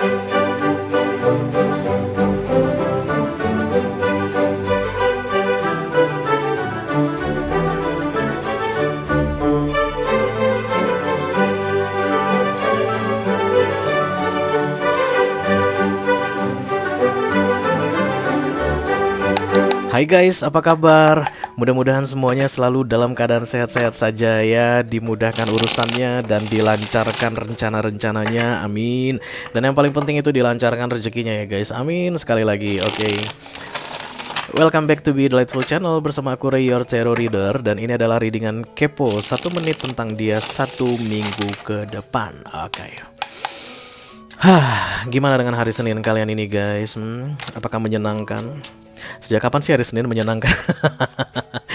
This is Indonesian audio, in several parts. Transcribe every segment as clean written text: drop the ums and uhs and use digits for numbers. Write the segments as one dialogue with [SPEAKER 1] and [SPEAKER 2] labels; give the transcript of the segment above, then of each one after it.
[SPEAKER 1] Hai guys, apa kabar? Mudah-mudahan semuanya selalu dalam keadaan sehat-sehat saja ya, dimudahkan urusannya dan dilancarkan rencana-rencananya, amin. Dan yang paling penting itu dilancarkan rezekinya ya guys, amin sekali lagi, oke. Welcome back to Be Delightful Channel bersama aku Ray, your Tarot Reader. Dan ini adalah readingan kepo 1 menit tentang dia 1 minggu ke depan, oke. Gimana dengan hari Senin kalian ini guys? Apakah menyenangkan? Sejak kapan sih hari Senin menyenangkan?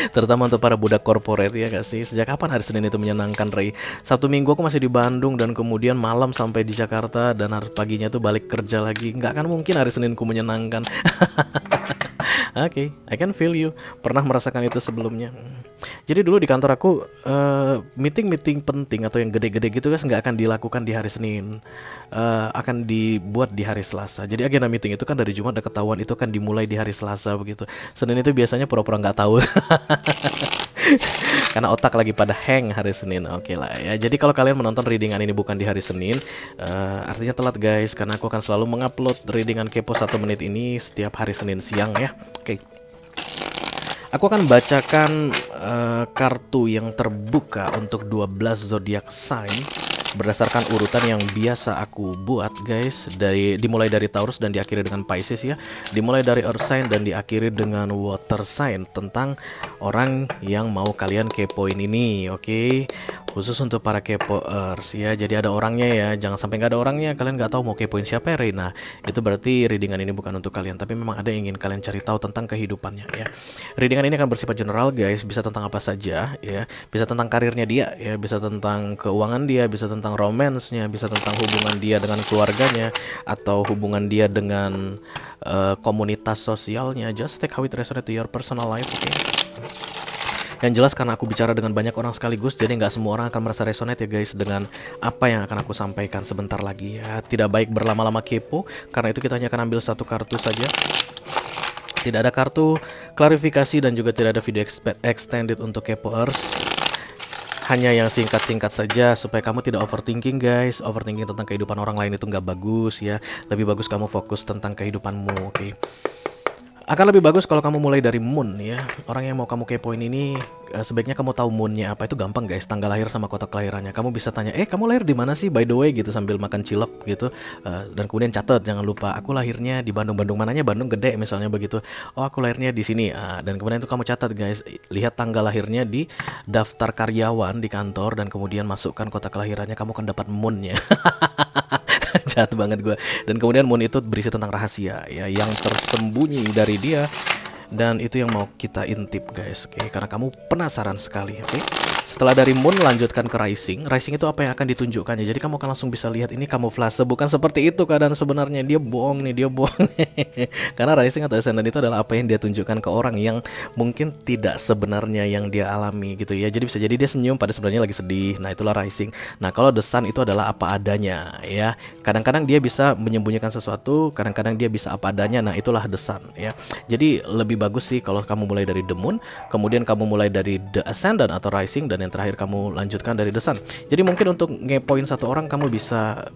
[SPEAKER 1] Terutama untuk para budak korporat ya gak sih? Sejak kapan hari Senin itu menyenangkan, Ray? Sabtu Minggu aku masih di Bandung dan kemudian malam sampai di Jakarta dan hari paginya tuh balik kerja lagi. Nggak akan mungkin hari Seninku menyenangkan. Oke, I can feel you. Pernah merasakan itu sebelumnya. Jadi dulu di kantor aku meeting-meeting penting atau yang gede-gede gitu guys nggak akan dilakukan di hari Senin, akan dibuat di hari Selasa. Jadi agenda meeting itu kan dari Jumat udah ketahuan itu kan dimulai di hari Selasa begitu. Senin itu biasanya pura-pura nggak tahu. Karena otak lagi pada hang hari Senin. Oke lah ya. Jadi kalau kalian menonton readingan ini bukan di hari Senin, artinya telat guys, karena aku akan selalu mengupload readingan kepo 1 menit ini setiap hari Senin siang ya. Oke. Aku akan bacakan kartu yang terbuka untuk 12 zodiak sign berdasarkan urutan yang biasa aku buat guys, dimulai dari Taurus dan diakhiri dengan Pisces ya, dimulai dari Earth sign dan diakhiri dengan Water sign, tentang orang yang mau kalian kepoin ini, oke? Khusus untuk para kepoers ya, jadi ada orangnya ya, jangan sampai nggak ada orangnya kalian nggak tahu mau kepoin siapa ya Rina. Itu berarti readingan ini bukan untuk kalian, tapi memang ada yang ingin kalian cari tahu tentang kehidupannya ya. Readingan ini akan bersifat general guys, bisa tentang apa saja ya, bisa tentang karirnya dia ya, bisa tentang keuangan dia, bisa tentang romansnya, bisa tentang hubungan dia dengan keluarganya, atau hubungan dia dengan komunitas sosialnya. Just take how it resonates to your personal life, okay? Yang jelas karena aku bicara dengan banyak orang sekaligus, jadi nggak semua orang akan merasa resonate ya guys dengan apa yang akan aku sampaikan sebentar lagi ya. Tidak baik berlama-lama kepo, karena itu kita hanya akan ambil 1 kartu saja. Tidak ada kartu klarifikasi dan juga tidak ada video extended untuk kepoers. Hanya yang singkat-singkat saja supaya kamu tidak overthinking guys. Overthinking tentang kehidupan orang lain itu nggak bagus ya. Lebih bagus kamu fokus tentang kehidupanmu, oke? Akan lebih bagus kalau kamu mulai dari moon ya. Orang yang mau kamu kepoin ini sebaiknya kamu tahu moonnya apa. Itu gampang guys, tanggal lahir sama kota kelahirannya. Kamu bisa tanya, kamu lahir di mana sih by the way gitu, sambil makan cilok gitu. Dan kemudian catat, jangan lupa aku lahirnya di Bandung. Bandung mananya? Bandung Gede misalnya begitu. Oh aku lahirnya di sini. Dan kemudian itu kamu catat guys, lihat tanggal lahirnya di daftar karyawan di kantor dan kemudian masukkan kota kelahirannya, kamu akan dapat moonnya. Jahat banget gue. Dan kemudian moon itu berisi tentang rahasia ya, yang tersembunyi dari dia. Dan itu yang mau kita intip guys, oke? Karena kamu penasaran sekali, oke? Setelah dari moon lanjutkan ke rising. Rising itu apa yang akan ditunjukkannya. Jadi kamu akan langsung bisa lihat ini kamuflase. Bukan seperti itu keadaan sebenarnya. Dia bohong nih, dia bohong. Karena rising atau ascendant itu adalah apa yang dia tunjukkan ke orang yang mungkin tidak sebenarnya yang dia alami gitu ya. Jadi bisa jadi dia senyum pada sebenarnya lagi sedih. Nah itulah rising. Nah kalau the sun itu adalah apa adanya ya. Kadang-kadang dia bisa menyembunyikan sesuatu, kadang-kadang dia bisa apa adanya. Nah itulah the sun ya. Jadi lebih bagus sih kalau kamu mulai dari the moon, kemudian kamu mulai dari the ascendant atau rising, dan yang terakhir kamu lanjutkan dari the sun. Jadi mungkin untuk ngepoin 1 orang kamu bisa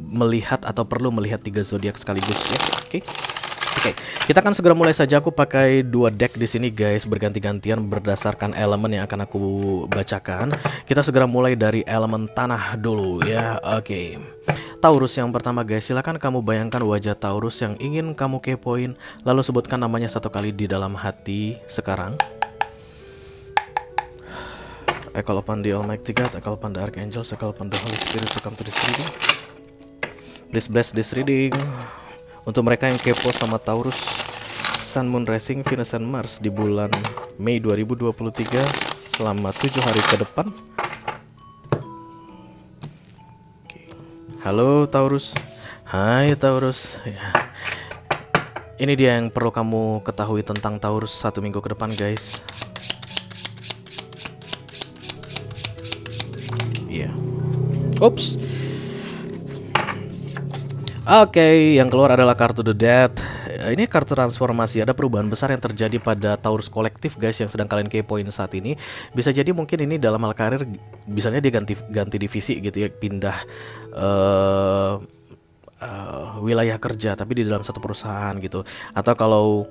[SPEAKER 1] melihat atau perlu melihat 3 zodiak sekaligus ya. Oke, kita akan segera mulai saja. Aku pakai 2 deck di sini guys, berganti-gantian berdasarkan elemen yang akan aku bacakan. Kita segera mulai dari elemen tanah dulu ya. Oke. Taurus yang pertama guys, silakan kamu bayangkan wajah Taurus yang ingin kamu kepoin, lalu sebutkan namanya 1 kali di dalam hati sekarang. I call upon the Almighty God, I call upon the Archangels, I call upon the Holy Spirit to come to this reading. Please bless this reading. Untuk mereka yang kepo sama Taurus, Sun, Moon, Rising, Venus, dan Mars di bulan Mei 2023 selama 7 hari ke depan. Halo Taurus. Hai Taurus ya. Ini dia yang perlu kamu ketahui tentang Taurus 1 minggu ke depan guys. Iya. Ups. Oke, yang keluar adalah kartu The Dead. Ini kartu transformasi. Ada perubahan besar yang terjadi pada Taurus kolektif guys yang sedang kalian kepoin saat ini. Bisa jadi mungkin ini dalam hal karir, misalnya dia ganti divisi gitu ya, pindah wilayah kerja tapi di dalam satu perusahaan gitu. Atau kalau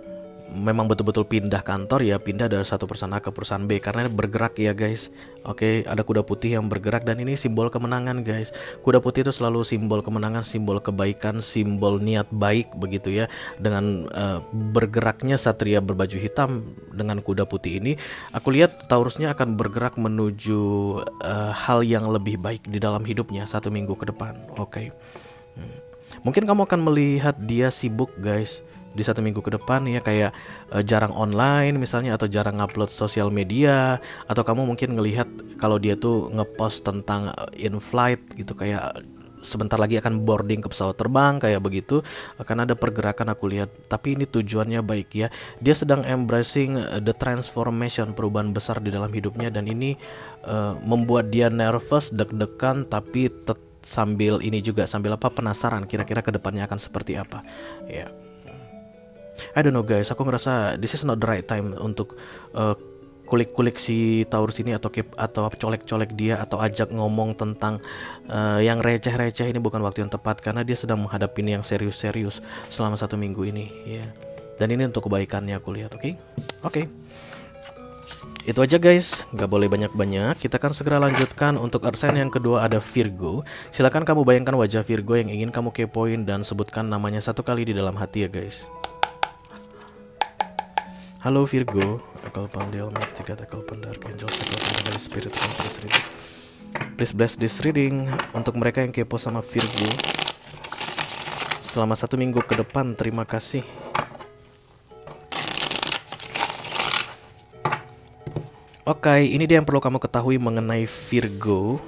[SPEAKER 1] memang betul-betul pindah kantor ya, pindah dari satu perusahaan A ke perusahaan B karena bergerak ya guys. Oke, ada kuda putih yang bergerak dan ini simbol kemenangan guys. Kuda putih itu selalu simbol kemenangan, simbol kebaikan, simbol niat baik begitu ya. Dengan bergeraknya satria berbaju hitam dengan kuda putih ini, aku lihat Taurusnya akan bergerak menuju hal yang lebih baik di dalam hidupnya 1 minggu ke depan. Oke. Mungkin kamu akan melihat dia sibuk guys di 1 minggu ke depan ya, kayak jarang online misalnya, atau jarang upload sosial media, atau kamu mungkin ngelihat kalau dia tuh ngepost tentang in flight gitu, kayak sebentar lagi akan boarding ke pesawat terbang kayak begitu, akan ada pergerakan aku lihat. Tapi ini tujuannya baik ya, dia sedang embracing the transformation, perubahan besar di dalam hidupnya, dan ini membuat dia nervous, deg-degan, tapi sambil ini juga, sambil apa, penasaran kira-kira kedepannya akan seperti apa ya. I don't know guys, aku ngerasa this is not the right time untuk kulik-kulik si Taurus ini, atau colek-colek dia, atau ajak ngomong tentang yang receh-receh. Ini bukan waktu yang tepat karena dia sedang menghadapi ini yang serius-serius selama 1 minggu ini ya. Dan ini untuk kebaikannya aku lihat. Oke. Itu aja guys, nggak boleh banyak-banyak. Kita akan segera lanjutkan. Untuk earth sign yang kedua ada Virgo. Silakan kamu bayangkan wajah Virgo yang ingin kamu kepoin dan sebutkan namanya 1 kali di dalam hati ya guys. Halo Virgo, Ekal Pandai Almighty God, Ekal Pandai Archangel, Ekal Pandai Holy Spirit, please bless this reading untuk mereka yang kepo sama Virgo selama 1 minggu ke depan. Terima kasih. Oke, ini dia yang perlu kamu ketahui mengenai Virgo.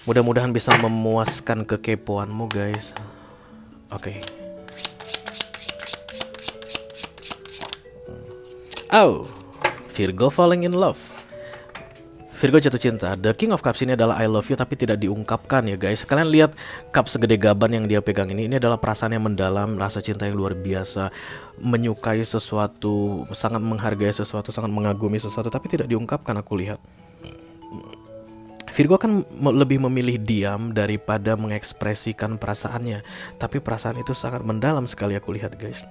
[SPEAKER 1] Mudah-mudahan bisa memuaskan kekepoanmu guys. Oke. Oh, Virgo falling in love. Virgo jatuh cinta. The King of Cups ini adalah I love you tapi tidak diungkapkan ya guys. Kalian lihat cup segede gaban yang dia pegang ini adalah perasaan yang mendalam, rasa cinta yang luar biasa, menyukai sesuatu, sangat menghargai sesuatu, sangat mengagumi sesuatu, tapi tidak diungkapkan aku lihat. Virgo akan lebih memilih diam daripada mengekspresikan perasaannya, tapi perasaan itu sangat mendalam sekali aku lihat guys.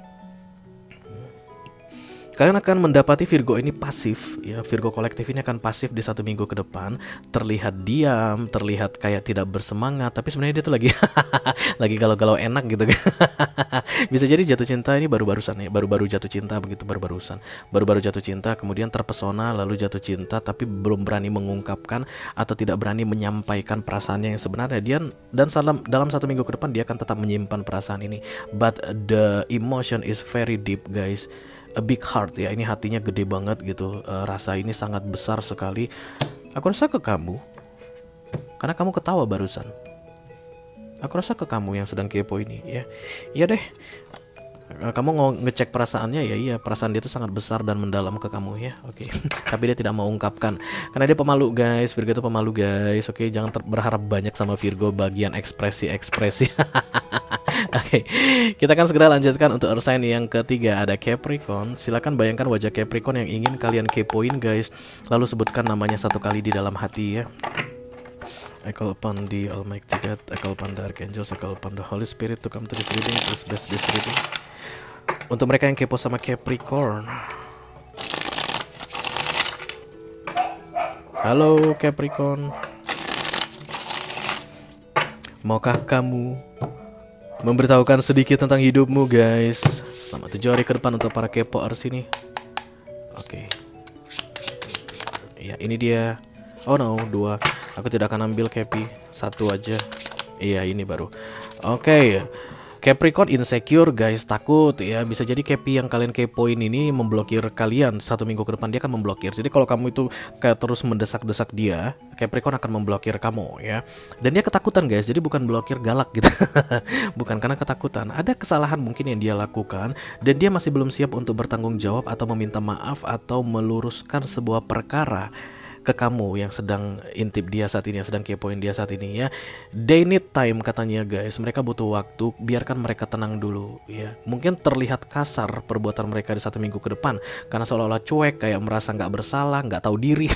[SPEAKER 1] Kalian akan mendapati Virgo ini pasif ya. Virgo kolektif ini akan pasif di 1 minggu ke depan. Terlihat diam, terlihat kayak tidak bersemangat, tapi sebenarnya dia tuh lagi lagi galau-galau enak gitu. Bisa jadi jatuh cinta ini baru-barusan ya, baru-baru jatuh cinta begitu, baru-baru jatuh cinta, kemudian terpesona lalu jatuh cinta, tapi belum berani mengungkapkan atau tidak berani menyampaikan perasaannya yang sebenarnya. Dia dan dalam 1 minggu ke depan dia akan tetap menyimpan perasaan ini, but the emotion is very deep guys. A big heart ya, ini hatinya gede banget gitu. Rasa ini sangat besar sekali. Aku rasa ke kamu, karena kamu ketawa barusan. Aku rasa ke kamu yang sedang kepo ini ya. Iya deh. Kamu ngecek perasaannya ya, iya perasaan dia itu sangat besar dan mendalam ke kamu ya. Oke. Tapi dia tidak mau ungkapkan karena dia pemalu guys. Virgo itu pemalu guys. Oke, jangan berharap banyak sama Virgo bagian ekspresi. Oke, kita akan segera lanjutkan untuk earth sign yang ketiga ada Capricorn. Silakan bayangkan wajah Capricorn yang ingin kalian kepoin guys, lalu sebutkan namanya 1 kali di dalam hati ya. I call upon the Almighty God, I call upon the Archangels, I call upon the Holy Spirit to come to this reading. Please bless this reading. Untuk mereka yang kepo sama Capricorn. Halo Capricorn, maukah kamu memberitahukan sedikit tentang hidupmu guys selama 7 hari ke depan untuk para kepoers ini? Oke. Ya ini dia. Oh no, 2. Aku tidak akan ambil Capi, 1 aja. Iya ini baru. Oke. Capricorn insecure guys, takut ya. Bisa jadi Capi yang kalian kepoin ini memblokir kalian 1 minggu ke depan. Dia akan memblokir. Jadi kalau kamu itu kayak terus mendesak-desak dia, Capricorn akan memblokir kamu ya. Dan dia ketakutan guys. Jadi bukan blokir galak gitu. Bukan, karena ketakutan. Ada kesalahan mungkin yang dia lakukan dan dia masih belum siap untuk bertanggung jawab atau meminta maaf atau meluruskan sebuah perkara. ke kamu yang sedang intip dia saat ini, yang sedang kepoin dia saat ini ya. They need time katanya guys, mereka butuh waktu, biarkan mereka tenang dulu ya. Mungkin terlihat kasar perbuatan mereka di 1 minggu ke depan karena seolah-olah cuek, kayak merasa nggak bersalah, nggak tahu diri.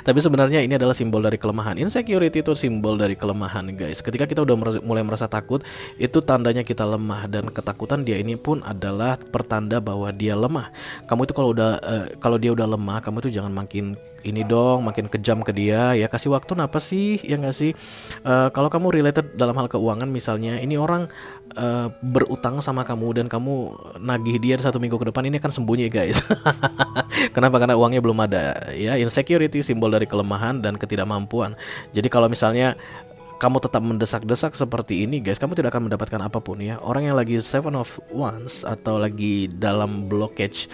[SPEAKER 1] Tapi sebenarnya ini adalah simbol dari kelemahan. Insecurity itu simbol dari kelemahan guys. Ketika kita udah mulai merasa takut, itu tandanya kita lemah, dan ketakutan dia ini pun adalah pertanda bahwa dia lemah. Kamu itu kalau dia udah lemah, kamu itu jangan makin ini dong, makin kejam ke dia ya. Kasih waktu apa sih, ya nggak sih? Kalau kamu related dalam hal keuangan misalnya, ini orang berutang sama kamu dan kamu nagih dia 1 minggu ke depan, ini akan sembunyi guys. Kenapa? Karena uangnya belum ada ya. Insecurity simbol dari kelemahan dan ketidakmampuan. Jadi kalau misalnya kamu tetap mendesak-desak seperti ini guys, kamu tidak akan mendapatkan apapun ya. Orang yang lagi Seven of Wands atau lagi dalam blockage,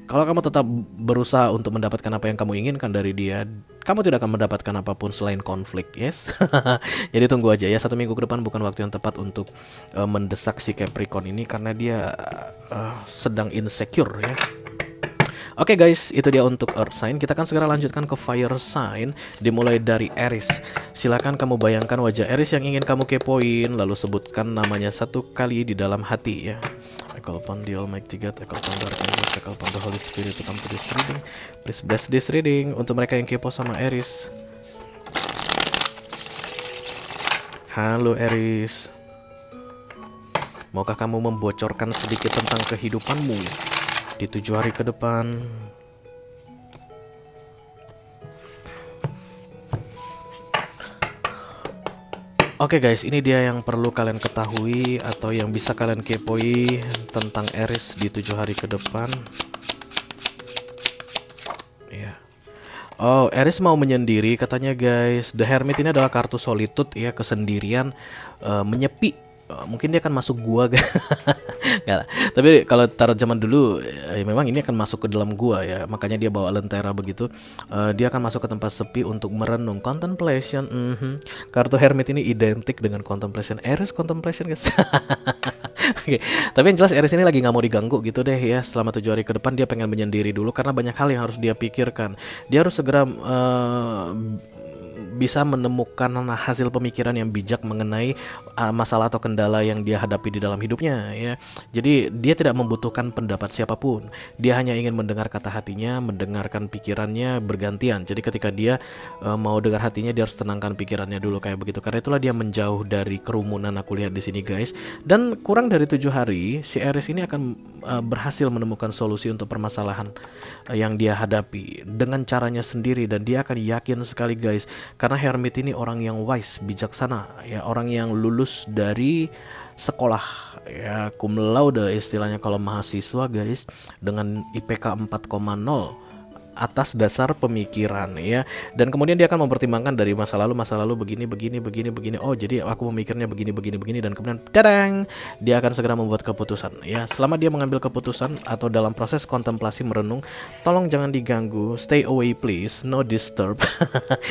[SPEAKER 1] kalau kamu tetap berusaha untuk mendapatkan apa yang kamu inginkan dari dia, kamu tidak akan mendapatkan apapun selain konflik, yes. Jadi tunggu aja ya, 1 minggu ke depan bukan waktu yang tepat untuk mendesak si Capricorn ini karena dia sedang insecure ya. Oke guys, itu dia untuk Earth sign. Kita akan segera lanjutkan ke Fire sign, dimulai dari Aries. Silakan kamu bayangkan wajah Aries yang ingin kamu kepoin, lalu sebutkan namanya 1 kali di dalam hati ya. I call upon the Almighty God, I call upon the Archangel, I call upon the Holy Spirit to come to this reading. Please bless this reading untuk mereka yang kepo sama Aries. Halo Aries, maukah kamu membocorkan sedikit tentang kehidupanmu di 7 hari ke depan? Oke guys, ini dia yang perlu kalian ketahui atau yang bisa kalian kepoi tentang Aries di 7 hari ke depan. Ya. Oh, Aries mau menyendiri katanya guys. The Hermit ini adalah kartu solitude ya, kesendirian, menyepi. Mungkin dia akan masuk gua guys. Nggak lah. Tapi kalau taruh zaman dulu ya memang ini akan masuk ke dalam gua ya. Makanya dia bawa lentera begitu. Dia akan masuk ke tempat sepi untuk merenung, contemplation. Kartu Hermit ini identik dengan contemplation. Aries contemplation guys. Oke. Tapi yang jelas Aries ini lagi nggak mau diganggu gitu deh ya. Selama 7 hari ke depan dia pengen menyendiri dulu karena banyak hal yang harus dia pikirkan. Dia harus segera bisa menemukan hasil pemikiran yang bijak mengenai masalah atau kendala yang dia hadapi di dalam hidupnya ya. Jadi dia tidak membutuhkan pendapat siapapun. Dia hanya ingin mendengar kata hatinya, mendengarkan pikirannya bergantian. Jadi ketika dia mau dengar hatinya, dia harus tenangkan pikirannya dulu kayak begitu. Karena itulah dia menjauh dari kerumunan, aku lihat di sini guys. Dan kurang dari 7 hari si Aries ini akan berhasil menemukan solusi untuk permasalahan yang dia hadapi dengan caranya sendiri, dan dia akan yakin sekali guys. Karena Hermit ini orang yang wise, bijaksana ya, orang yang lulus dari sekolah ya, cum laude istilahnya kalau mahasiswa guys, dengan IPK 4,0 atas dasar pemikiran ya. Dan kemudian dia akan mempertimbangkan dari masa lalu begini. Oh, jadi aku memikirnya begini dan kemudian tadang, dia akan segera membuat keputusan ya. Selama dia mengambil keputusan atau dalam proses kontemplasi merenung, tolong jangan diganggu, stay away please, no disturb.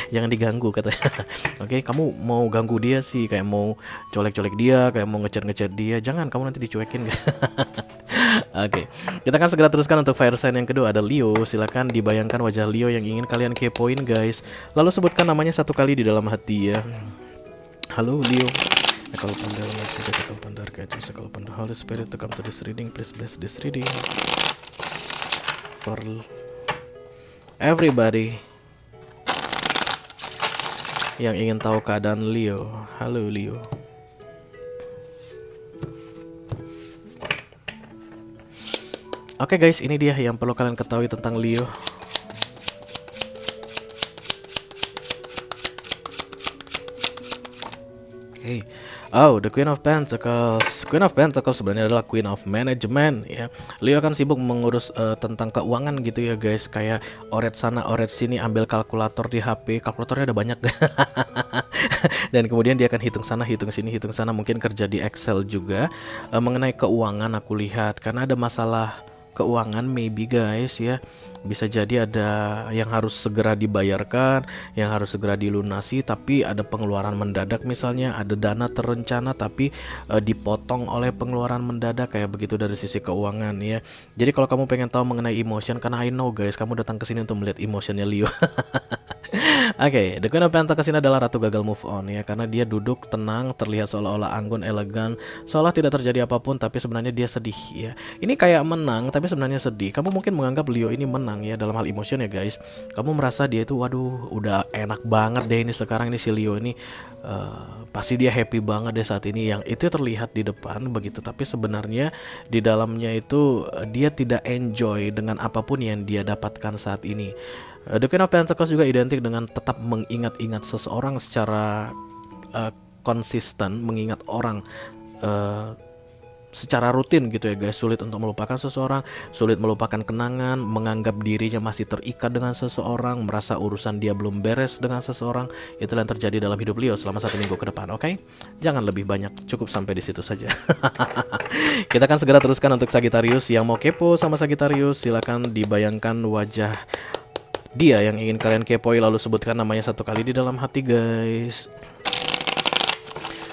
[SPEAKER 1] Jangan diganggu katanya. Oke, kamu mau ganggu dia sih, kayak mau colek-colek dia, kayak mau ngecer dia, jangan, kamu nanti dicuekin. Oke, kita akan segera teruskan untuk fire sign yang kedua, ada Leo. Silakan dibayangkan wajah Leo yang ingin kalian kepoin guys, lalu sebutkan namanya 1 kali di dalam hati ya. Halo Leo, kalau pandang kita akan pandang kaca, kalau pandang Holy Spirit to come to this reading, please bless this reading for everybody yang ingin tahu keadaan Leo. Halo Leo. Oke guys, ini dia yang perlu kalian ketahui tentang Leo. Hey. Oh, the Queen of Pentacles. Queen of Pentacles sebenarnya adalah Queen of Management ya. Leo akan sibuk mengurus tentang keuangan gitu ya guys. Kayak oret sana, oret sini, ambil kalkulator di HP. Kalkulatornya ada banyak. Dan kemudian dia akan hitung sana, hitung sini, hitung sana. Mungkin kerja di Excel juga. Mengenai keuangan aku lihat, karena ada masalah keuangan maybe guys ya. Bisa jadi ada yang harus segera dibayarkan, yang harus segera dilunasi, tapi ada pengeluaran mendadak misalnya, ada dana terencana tapi dipotong oleh pengeluaran mendadak kayak begitu dari sisi keuangan ya. Jadi kalau kamu pengen tahu mengenai emotion, karena I know guys, kamu datang ke sini untuk melihat emotionnya Leo. Oke, The Queen of Pentacles ini adalah ratu gagal move on ya, karena dia duduk tenang, terlihat seolah-olah anggun, elegan, seolah tidak terjadi apapun, tapi sebenarnya dia sedih ya. Ini kayak menang, tapi sebenarnya sedih. Kamu mungkin menganggap Leo ini menang ya dalam hal emotion ya guys. Kamu merasa dia itu, waduh, udah enak banget deh ini sekarang ini si Leo ini. Pasti dia happy banget deh saat ini, yang itu terlihat di depan begitu, tapi sebenarnya di dalamnya itu dia tidak enjoy dengan apapun yang dia dapatkan saat ini. The Queen of Pentacles juga identik dengan tetap mengingat-ingat seseorang secara konsisten, mengingat orang secara rutin gitu ya guys. Sulit untuk melupakan seseorang, sulit melupakan kenangan, menganggap dirinya masih terikat dengan seseorang, merasa urusan dia belum beres dengan seseorang. Itulah yang terjadi dalam hidup Leo selama 1 minggu ke depan. Oke, jangan lebih banyak, cukup sampai di situ saja. Kita akan segera teruskan untuk Sagittarius. Yang mau kepo sama Sagittarius, silakan dibayangkan wajah dia yang ingin kalian kepoi, lalu sebutkan namanya 1 kali di dalam hati guys.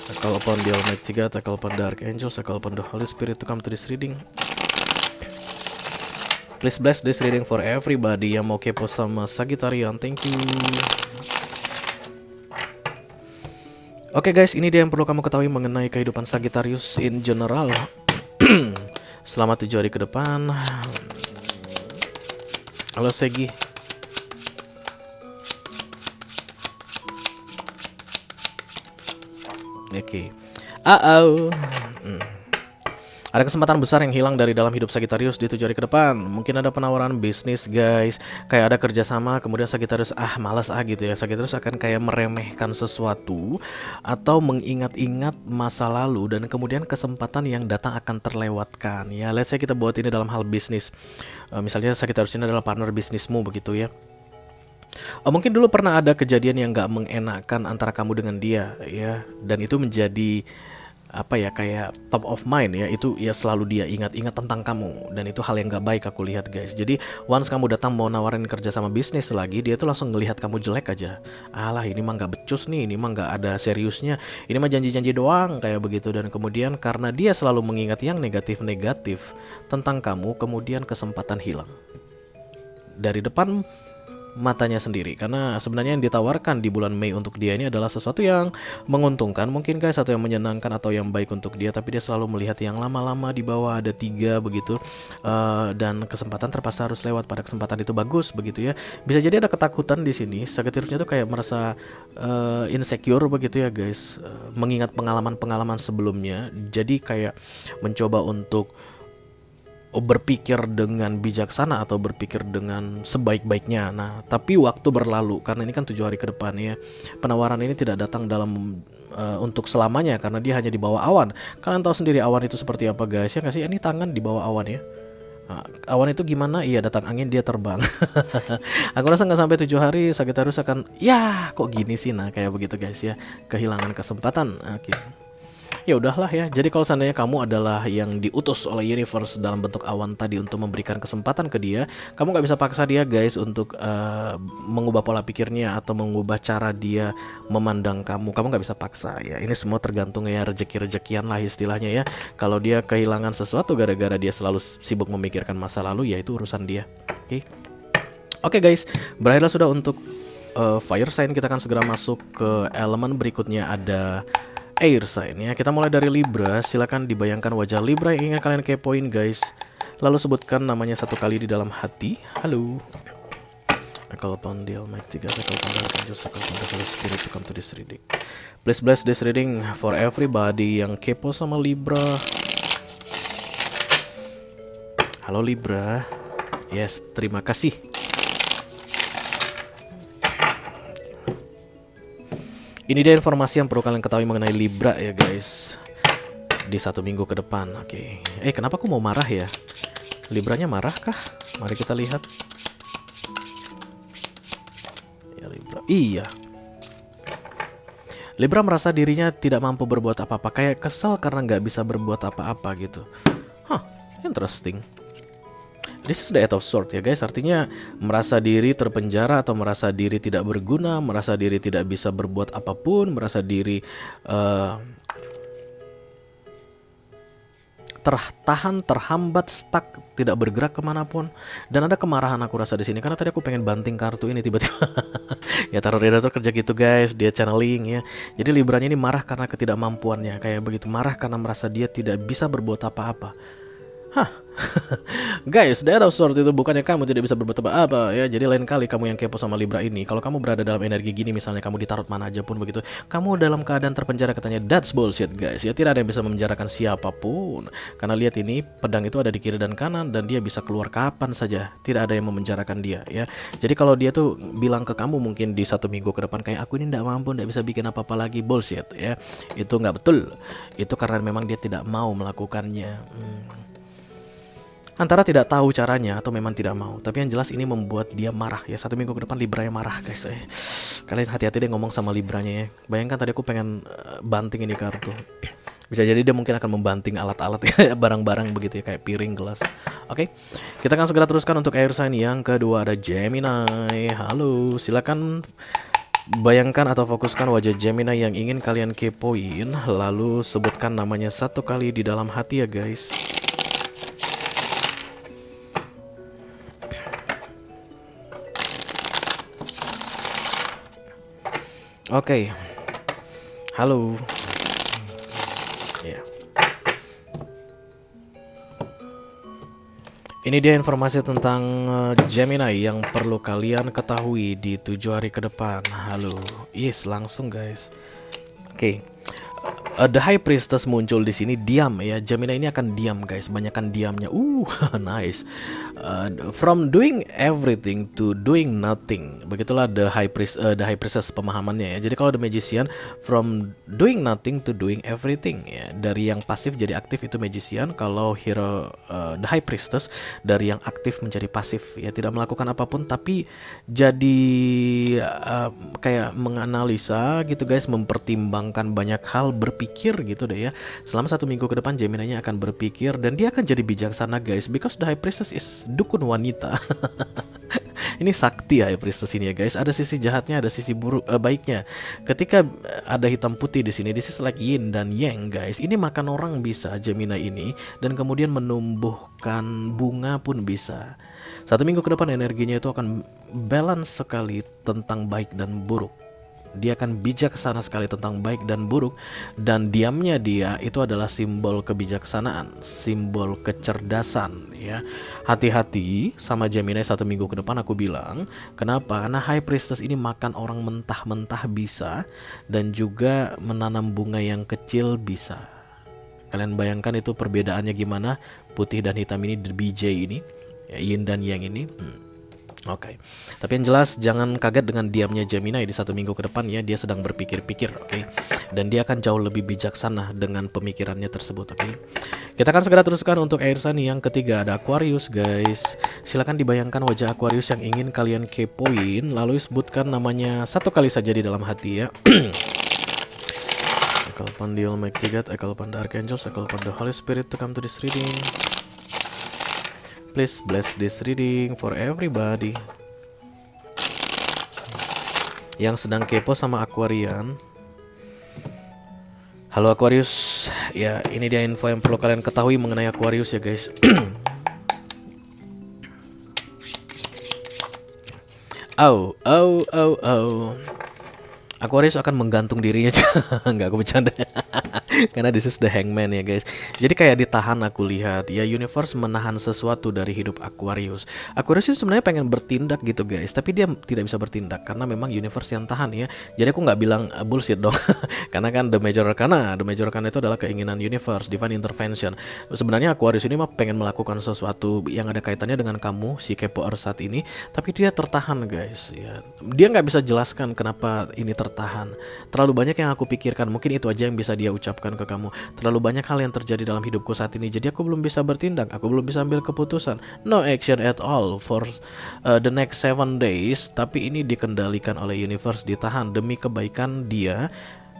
[SPEAKER 1] I call upon the Almighty God, I call upon the Archangels, I call upon the Holy Spirit to come to this reading. Please bless this reading for everybody yang mau kepo sama Sagittarian. Thank you. Oke guys, ini dia yang perlu kamu ketahui mengenai kehidupan Sagittarius in general. Selama 7 hari ke depan. Halo Segi. Oke. Ada kesempatan besar yang hilang dari dalam hidup Sagittarius di 7 hari ke depan. Mungkin ada penawaran bisnis guys, kayak ada kerjasama, kemudian Sagittarius malas gitu ya. Sagittarius akan kayak meremehkan sesuatu atau mengingat-ingat masa lalu, dan kemudian kesempatan yang datang akan terlewatkan ya. Let's say kita buat ini dalam hal bisnis. Misalnya Sagittarius ini adalah partner bisnismu begitu ya. Mungkin dulu pernah ada kejadian yang gak mengenakan antara kamu dengan dia ya, dan itu menjadi apa ya, kayak top of mind ya. Itu ya selalu dia ingat-ingat tentang kamu, dan itu hal yang gak baik aku lihat guys. Jadi once kamu datang mau nawarin kerja sama bisnis lagi, dia tuh langsung ngelihat kamu jelek aja. Alah, ini mah gak becus nih, ini mah gak ada seriusnya, ini mah janji-janji doang kayak begitu. Dan kemudian karena dia selalu mengingat yang negatif-negatif tentang kamu, kemudian kesempatan hilang dari depan matanya sendiri, karena sebenarnya yang ditawarkan di bulan Mei untuk dia ini adalah sesuatu yang menguntungkan mungkin guys, atau yang menyenangkan atau yang baik untuk dia, tapi dia selalu melihat yang lama-lama di bawah, ada 3 begitu, dan kesempatan terpaksa harus lewat pada kesempatan itu bagus begitu ya. Bisa jadi ada ketakutan di sini. Sagittariusnya tuh kayak merasa insecure begitu ya guys, mengingat pengalaman-pengalaman sebelumnya, jadi kayak mencoba untuk berpikir dengan bijaksana atau berpikir dengan sebaik-baiknya. Nah, tapi waktu berlalu, karena ini kan 7 hari ke depan ya. Penawaran ini tidak datang dalam untuk selamanya, karena dia hanya di bawah awan. Kalian tahu sendiri awan itu seperti apa guys ya nggak sih? Ini tangan di bawah awan ya. Nah, awan itu gimana? Iya, datang angin dia terbang. Aku rasa nggak sampai 7 hari Sagittarius akan, ya kok gini sih, nah kayak begitu guys ya, kehilangan kesempatan. Oke. Ya udahlah ya. Jadi kalau seandainya kamu adalah yang diutus oleh universe dalam bentuk awan tadi untuk memberikan kesempatan ke dia, kamu nggak bisa paksa dia guys untuk mengubah pola pikirnya atau mengubah cara dia memandang kamu. Kamu nggak bisa paksa ya. Ini semua tergantung ya, rezeki-rezekian lah istilahnya ya. Kalau dia kehilangan sesuatu gara-gara dia selalu sibuk memikirkan masa lalu, ya itu urusan dia. Oke guys, berakhirlah sudah untuk fire sign. Kita akan segera masuk ke elemen berikutnya, ada air sign ya. Kita mulai dari Libra. Silakan dibayangkan wajah Libra yang ingin kalian kepoin guys, lalu sebutkan namanya 1 kali di dalam hati. Halo. I call upon the Almighty God, I call upon the Archangels, I call upon the Holy Spirit to come to this reading. Please bless this reading for everybody yang kepo sama Libra. Halo Libra. Yes, terima kasih. Ini dia informasi yang perlu kalian ketahui mengenai Libra ya guys, di 1 minggu ke depan. Oke. Kenapa aku mau marah ya? Libranya marah kah? Mari kita lihat. Ya Libra. Iya. Libra merasa dirinya tidak mampu berbuat apa-apa, kayak kesal karena nggak bisa berbuat apa-apa gitu. Interesting. This is the Eight of Swords ya guys. Artinya merasa diri terpenjara atau merasa diri tidak berguna, merasa diri tidak bisa berbuat apapun, merasa diri tertahan, terhambat, stuck, tidak bergerak kemanapun. Dan ada kemarahan aku rasa di sini karena tadi aku pengen banting kartu ini tiba-tiba. Ya Tarot Reader tuh kerja gitu guys, dia channeling ya. Jadi Libranya ini marah karena ketidakmampuannya, kayak begitu, marah karena merasa dia tidak bisa berbuat apa-apa. Hah, guys, the Eight of Swords itu bukannya kamu tidak bisa berbuat apa-apa ya. Jadi lain kali kamu yang kepo sama Libra ini, kalau kamu berada dalam energi gini, misalnya kamu ditarot mana aja pun begitu, kamu dalam keadaan terpenjara katanya, that's bullshit guys. Ya tidak ada yang bisa memenjarakan siapapun. Karena lihat ini, pedang itu ada di kiri dan kanan dan dia bisa keluar kapan saja. Tidak ada yang memenjarakan dia ya. Jadi kalau dia tuh bilang ke kamu mungkin di 1 minggu ke depan kayak aku ini tidak mampu, tidak bisa bikin apa-apa lagi, bullshit ya. Itu nggak betul. Itu karena memang dia tidak mau melakukannya. Antara tidak tahu caranya atau memang tidak mau. Tapi yang jelas ini membuat dia marah ya. 1 minggu ke depan Libranya marah guys. Kalian hati-hati deh ngomong sama Libranya ya. Bayangkan tadi aku pengen banting ini kartu. Bisa jadi dia mungkin akan membanting alat-alat ya, barang-barang begitu ya, kayak piring, gelas. Oke, kita akan segera teruskan untuk air sign yang kedua, ada Gemini. Halo, silakan bayangkan atau fokuskan wajah Gemini yang ingin kalian kepoin, lalu sebutkan namanya 1 kali di dalam hati ya guys. Oke, halo. Ya. Ini dia informasi tentang Gemini yang perlu kalian ketahui di 7 hari ke depan. Halo, yes, langsung guys. Oke. The High Priestess muncul di sini, diam ya. Gemini ini akan diam guys, banyakkan diamnya. Nice. From doing everything to doing nothing. Begitulah the High Priestess pemahamannya ya. Jadi kalau the Magician, from doing nothing to doing everything ya. Dari yang pasif jadi aktif itu Magician. Kalau hero the High Priestess, dari yang aktif menjadi pasif ya, tidak melakukan apapun tapi jadi kayak menganalisa gitu guys, mempertimbangkan banyak hal, berpikir gitu deh ya. Selama 1 minggu ke depan Gemini-nya akan berpikir dan dia akan jadi bijaksana guys, because the High Priestess is dukun wanita. Ini sakti High Priestess ini ya guys. Ada sisi jahatnya, ada sisi baiknya. Ketika ada hitam putih di sini, this is like yin dan yang guys. Ini makan orang bisa Gemini ini, dan kemudian menumbuhkan bunga pun bisa. 1 minggu ke depan energinya itu akan balance sekali tentang baik dan buruk. Dia akan bijaksana sekali tentang baik dan buruk. Dan diamnya dia itu adalah simbol kebijaksanaan, simbol kecerdasan ya. Hati-hati sama Gemini 1 minggu ke depan aku bilang. Kenapa? Karena High Priestess ini makan orang mentah-mentah bisa, dan juga menanam bunga yang kecil bisa. Kalian bayangkan itu perbedaannya gimana, putih dan hitam ini, the BJ ini ya, yin dan yang ini. Oke. Tapi yang jelas jangan kaget dengan diamnya Gemini di 1 minggu ke depan ya. Dia sedang berpikir-pikir, oke. Dan dia akan jauh lebih bijaksana dengan pemikirannya tersebut, oke. Kita akan segera teruskan untuk air sign yang ketiga, ada Aquarius guys. Silakan dibayangkan wajah Aquarius yang ingin kalian kepoin, lalu sebutkan namanya 1 kali saja di dalam hati ya. I call upon the Almighty God, I call upon the Archangels, I call upon the Holy Spirit to come to this reading. Please bless this reading for everybody yang sedang kepo sama Aquarian. Halo Aquarius, ya ini dia info yang perlu kalian ketahui mengenai Aquarius ya guys. Aquarius akan menggantung dirinya. Enggak, aku bercanda. Karena this is the Hangman ya guys. Jadi kayak ditahan, aku lihat ya, universe menahan sesuatu dari hidup Aquarius. Aquarius itu sebenarnya pengen bertindak gitu guys, tapi dia tidak bisa bertindak karena memang universe yang tahan ya. Jadi aku nggak bilang bullshit dong. Karena kan the major arcana itu adalah keinginan universe, divine intervention. Sebenarnya Aquarius ini mah pengen melakukan sesuatu yang ada kaitannya dengan kamu, si kepoer saat ini, tapi dia tertahan guys ya. Dia nggak bisa jelaskan kenapa ini tertahan. Terlalu banyak yang aku pikirkan, mungkin itu aja yang bisa dia ucapkan ke kamu. Terlalu banyak hal yang terjadi dalam hidupku saat ini, jadi aku belum bisa bertindak, aku belum bisa ambil keputusan. No action at all for the next 7 days. Tapi ini dikendalikan oleh universe, ditahan demi kebaikan dia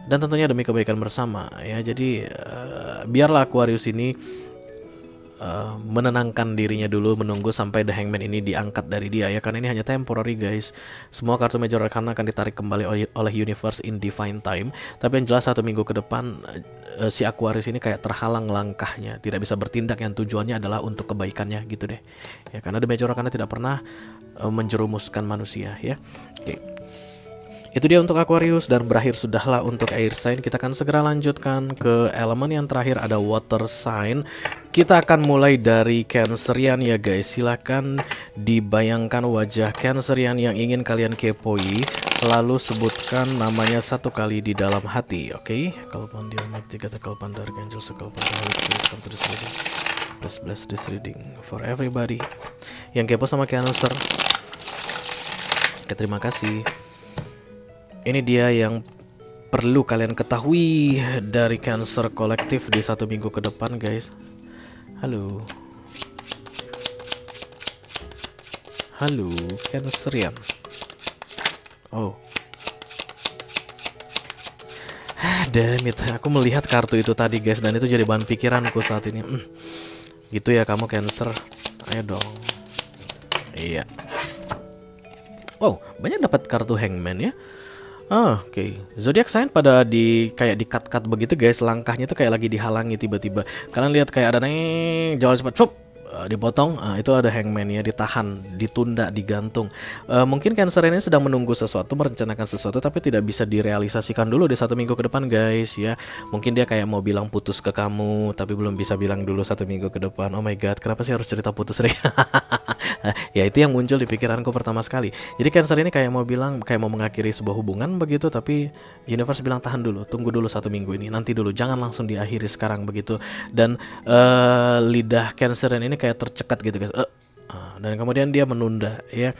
[SPEAKER 1] dan tentunya demi kebaikan bersama ya. Jadi biarlah Aquarius ini menenangkan dirinya dulu, menunggu sampai The Hangman ini diangkat dari dia ya, karena ini hanya temporary guys. Semua kartu Major Arcana akan ditarik kembali oleh Universe in Divine Time. Tapi yang jelas 1 minggu ke depan si Aquarius ini kayak terhalang langkahnya, tidak bisa bertindak yang tujuannya adalah untuk kebaikannya gitu deh ya, karena The Major Arcana tidak pernah menjerumuskan manusia ya. Oke. Itu dia untuk Aquarius, dan berakhir sudahlah untuk air sign. Kita akan segera lanjutkan ke elemen yang terakhir, ada water sign. Kita akan mulai dari Cancerian ya guys. Silahkan dibayangkan wajah Cancerian yang ingin kalian kepoi, lalu sebutkan namanya 1 kali di dalam hati. Oke, Call upon the Almighty, call upon Dark Angels, call upon the Holy Spirit, come to this reading. Bless this reading for everybody yang kepo sama Cancer. Oke, terima kasih. Ini dia yang perlu kalian ketahui dari Cancer kolektif di 1 minggu ke depan guys. Halo Cancerian. Oh, damn it, aku melihat kartu itu tadi guys, dan itu jadi bahan pikiranku saat ini. Gitu ya kamu Cancer, ayo dong. Iya. Oh, banyak dapat kartu Hangman ya. Oke. Zodiac sign pada kayak di cut begitu guys. Langkahnya tuh kayak lagi dihalangi tiba-tiba. Kalian lihat kayak ada nih jalan cepat, dipotong. Itu ada Hangman ya, ditahan, ditunda, digantung. Mungkin Cancer ini sedang menunggu sesuatu, merencanakan sesuatu, tapi tidak bisa direalisasikan dulu di 1 minggu ke depan guys ya. Mungkin dia kayak mau bilang putus ke kamu, tapi belum bisa bilang dulu 1 minggu ke depan. Oh my god, kenapa sih harus cerita putus nih? Ya itu yang muncul di pikiranku pertama sekali. Jadi Cancer ini kayak mau bilang, kayak mau mengakhiri sebuah hubungan begitu, tapi Universe bilang tahan dulu, tunggu dulu 1 minggu ini, nanti dulu, jangan langsung diakhiri sekarang begitu. Dan lidah Cancer ini kayak tercekat gitu guys. Dan kemudian dia menunda ya.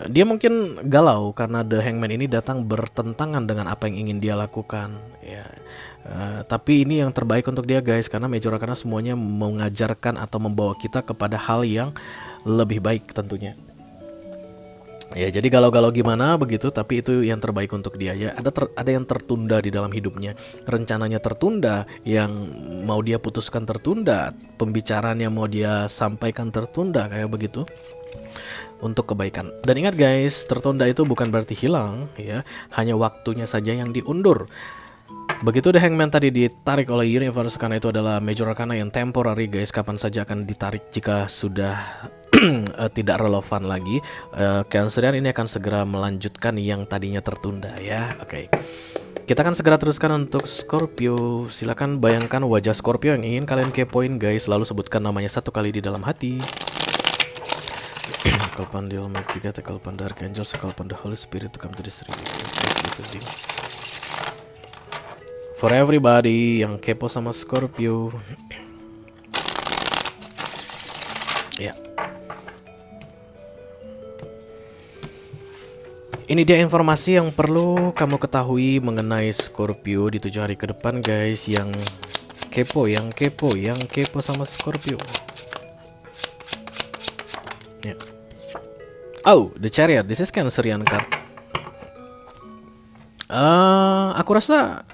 [SPEAKER 1] Dia mungkin galau karena The Hangman ini datang bertentangan dengan apa yang ingin dia lakukan ya. Tapi ini yang terbaik untuk dia guys, karena Major Arcana semuanya mengajarkan atau membawa kita kepada hal yang lebih baik tentunya. Ya, jadi galau-galau gimana begitu, tapi itu yang terbaik untuk dia ya. Ada yang tertunda di dalam hidupnya, rencananya tertunda, yang mau dia putuskan tertunda, pembicaraan yang mau dia sampaikan tertunda, kayak begitu, untuk kebaikan. Dan ingat guys, tertunda itu bukan berarti hilang ya, hanya waktunya saja yang diundur. Begitu The Hangman tadi ditarik oleh Universe, karena itu adalah Major Arcana yang temporary guys, kapan saja akan ditarik jika sudah tidak relevan lagi. Cancerian ini akan segera melanjutkan yang tadinya tertunda ya. Oke. Kita akan segera teruskan untuk Scorpio. Silakan bayangkan wajah Scorpio yang ingin kalian kepoin guys, lalu sebutkan namanya 1 kali di dalam hati. Call upon the Almighty, call upon the Dark Angels, call upon the Holy Spirit to come to this reading. For everybody yang kepo sama Scorpio. Ya. Ini dia informasi yang perlu kamu ketahui mengenai Scorpio di 7 hari ke depan guys. Yang kepo sama Scorpio. Ya. Oh, The Chariot. This is Cancerian card. Aku rasa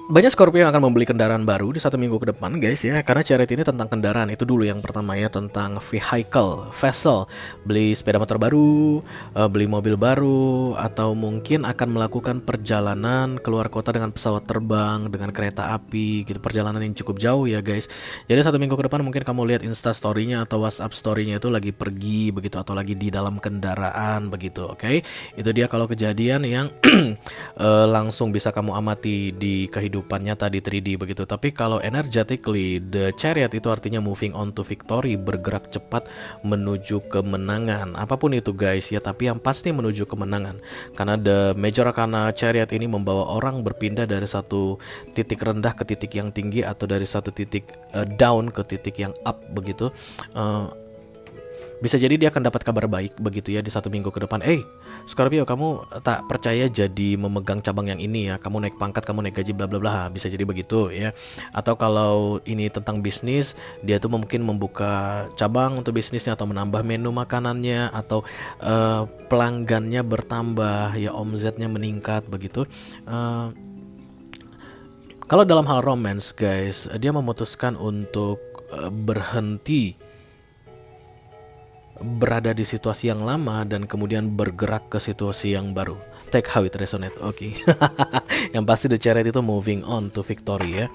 [SPEAKER 1] banyak Scorpio yang akan membeli kendaraan baru di 1 minggu ke depan guys ya, karena Chariot ini tentang kendaraan. Itu dulu yang pertama ya, tentang vessel, beli sepeda motor baru, beli mobil baru, atau mungkin akan melakukan perjalanan keluar kota dengan pesawat terbang, dengan kereta api gitu, perjalanan yang cukup jauh ya guys. Jadi 1 minggu ke depan mungkin kamu lihat Insta story-nya atau WhatsApp story-nya itu lagi pergi begitu, atau lagi di dalam kendaraan begitu. Oke. Itu dia kalau kejadian yang langsung bisa kamu amati di kehidupan nyata di 3D begitu. Tapi kalau energetically, The Chariot itu artinya moving on to victory, bergerak cepat menuju kemenangan. Apapun itu guys ya, tapi yang pasti menuju kemenangan. Karena The Major Arcana Chariot ini membawa orang berpindah dari satu titik rendah ke titik yang tinggi, atau dari satu titik down ke titik yang up begitu. Bisa jadi dia akan dapat kabar baik begitu ya di 1 minggu ke depan. Scorpio, kamu tak percaya jadi memegang cabang yang ini ya, kamu naik pangkat, kamu naik gaji, bla bla bla. Bisa jadi begitu ya. Atau kalau ini tentang bisnis, dia tuh mungkin membuka cabang untuk bisnisnya, atau menambah menu makanannya, atau pelanggannya bertambah ya, omzetnya meningkat begitu. Kalau dalam hal romance guys, dia memutuskan untuk berhenti berada di situasi yang lama dan kemudian bergerak ke situasi yang baru. Take how it resonate. Oke. Yang pasti The Chariot itu moving on to victory ya.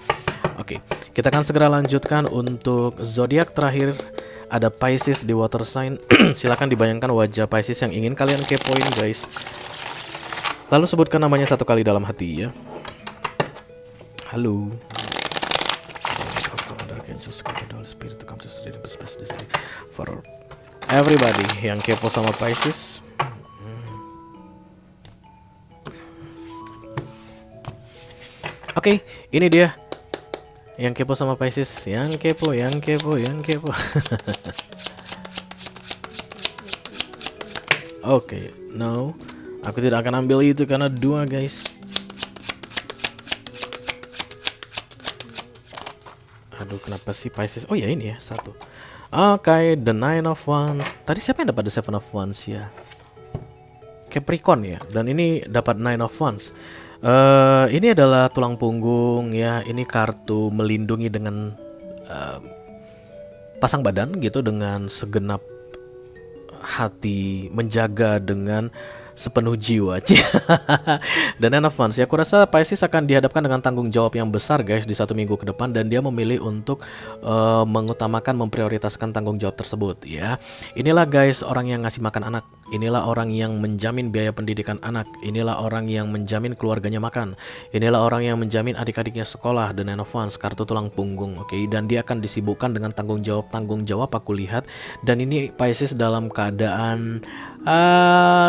[SPEAKER 1] Oke, kita akan segera lanjutkan untuk zodiak terakhir. Ada Pisces di water sign. Silakan dibayangkan wajah Pisces yang ingin kalian kepoin guys. Lalu sebutkan namanya satu kali dalam hati ya. Halo. For everybody yang kepo sama Pisces. Oke, ini dia yang kepo sama Pisces, yang kepo. Oke, no, aku tidak akan ambil itu karena 2 guys. Aduh, kenapa sih Pisces? Oh ya ini ya, 1. Oke, the Nine of Wands. Tadi siapa yang dapat the Seven of Wands ya? Capricorn ya. Dan ini dapat Nine of Wands. Ini adalah tulang punggung ya. Ini kartu melindungi dengan pasang badan gitu, dengan segenap hati, menjaga dengan sepenuh jiwa. Dan Nine of Wands ya, aku rasa Pisces akan dihadapkan dengan tanggung jawab yang besar guys di 1 minggu ke depan, dan dia memilih untuk mengutamakan, memprioritaskan tanggung jawab tersebut ya. Inilah guys orang yang ngasih makan anak, inilah orang yang menjamin biaya pendidikan anak, inilah orang yang menjamin keluarganya makan, inilah orang yang menjamin adik-adiknya sekolah. The Nine of Wands, kartu tulang punggung, oke. Dan dia akan disibukkan dengan tanggung jawab aku lihat. Dan ini Pisces dalam keadaan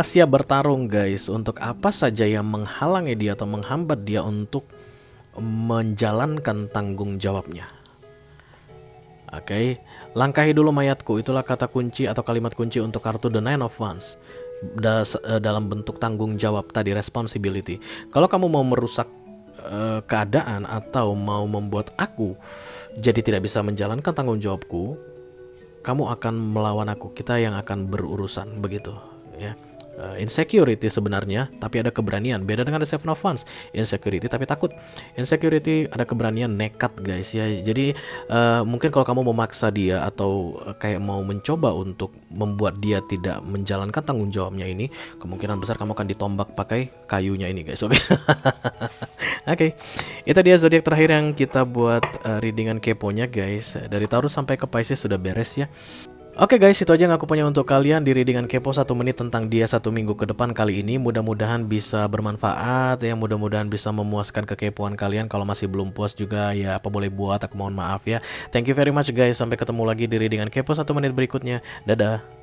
[SPEAKER 1] siap bertarung guys, untuk apa saja yang menghalangi dia atau menghambat dia untuk menjalankan tanggung jawabnya. Oke, langkahi dulu mayatku, itulah kata kunci atau kalimat kunci untuk kartu The Nine of Wands dalam bentuk tanggung jawab tadi, responsibility. Kalau kamu mau merusak keadaan atau mau membuat aku jadi tidak bisa menjalankan tanggung jawabku, kamu akan melawan aku, kita yang akan berurusan, begitu ya. Insecurity sebenarnya, tapi ada keberanian. Beda dengan The Seven of Wands. Insecurity tapi takut. Insecurity ada keberanian, nekat guys ya. Jadi mungkin kalau kamu memaksa dia atau kayak mau mencoba untuk membuat dia tidak menjalankan tanggung jawabnya ini, kemungkinan besar kamu akan ditombak pakai kayunya ini guys. Oke. Oke, itu dia zodiak terakhir yang kita buat readingan keponya guys. Dari Taurus sampai ke Pisces sudah beres ya. Oke guys, itu aja yang aku punya untuk kalian di readingan kepo 1 menit tentang dia 1 minggu ke depan kali ini. Mudah-mudahan bisa bermanfaat ya, mudah-mudahan bisa memuaskan kekepoan kalian. Kalau masih belum puas juga ya apa boleh buat, aku mohon maaf ya. Thank you very much guys, sampai ketemu lagi di readingan kepo 1 menit berikutnya. Dadah.